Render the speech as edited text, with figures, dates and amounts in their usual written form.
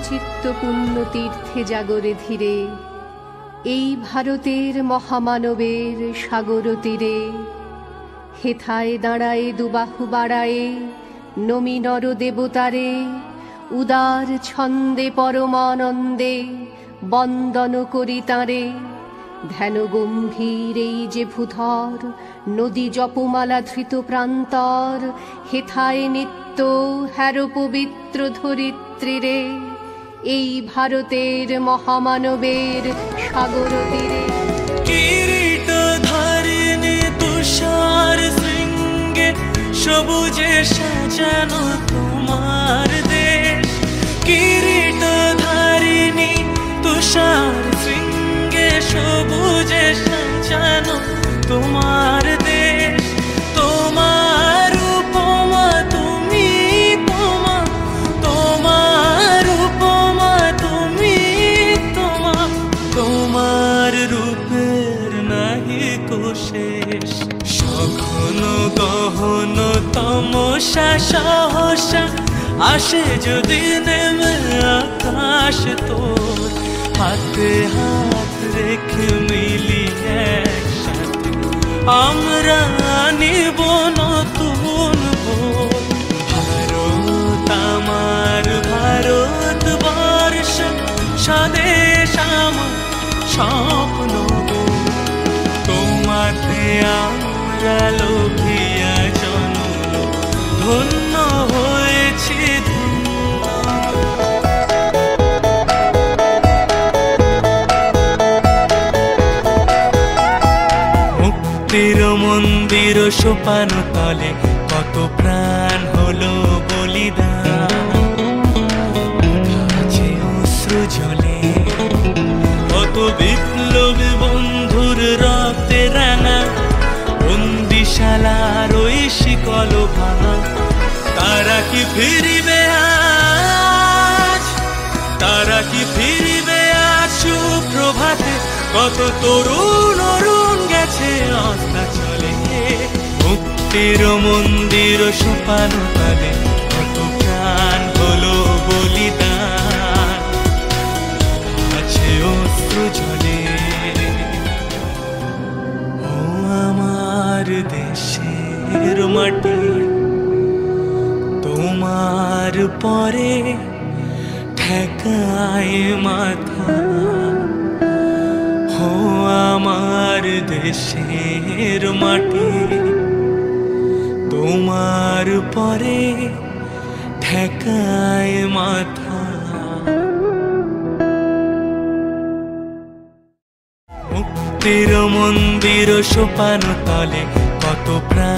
চিত্ত পুণ্য তীর্থে জাগরে ধীরে, এই ভারতের মহামানবের সাগর তীরে। হেথায় দাঁড়ায় দুবাহু বাড়ায়ে নমি নর দেবতারে, উদার ছন্দে পরমানন্দে বন্দন করি তাঁরে। ধ্যান গম্ভীর এই যে ভূধর, নদী জপমালা ধৃত প্রান্তর। হেথায় নিত্য হ্যারো পবিত্র ধরিত্রীরে, এই ভারতের মহামানবের সাগর তীরে। কিরীট ধারিণী তুষার শৃঙ্গে, সবুজে সাজানো তোমার দেশ। কিরীট ধারিণী তুষার শৃঙ্গে, সবুজে সাজানো তোমার দেশ। তোমার উপমা তুমি তোমা, তোমার উপমা তুমি তোমা। তোমার রূপের নাহি কো শেষ, সঘন গহন তমসা সহসা আসে যদি নেমে আকাশ তোর। হাতে হাত রেখে মিলি একসাথে আমরা নিব নতুন ভোর। ভারত আমার ভারতবর্ষ, স্বদেশ আমার স্বপ্ন। তোমাতে আমরা লোভিয়া জন্ম, ধন্য হয়েছি মুক্তির মন্দির সোপান তলে কত প্রাণ হলো বলিদান। আছে অশ্রু জলে কত বিপ্লবী বন্ধুর রক্তে রাঙা, বন্দিশালার ওই শিকল ভাঙা। তারা কি ফিরিবে আজ, তারা কি ফিরিবে আজ সুপ্রভাতে? কত তরুণ অরুণ গেছে অস্তাচলে। মুক্তির মন্দির সোপান তলে কত প্রাণ হলো বলিদান। আছে অশ্রু জলে। ও আমার দেশের মাটি, তোমার পরে ঠেকায় মাথা। ও আমার দেশের মাটি, তোমার পরে ঠেকায় মাথা। মুক্তির মন্দির সোপান তলে কত প্রাণ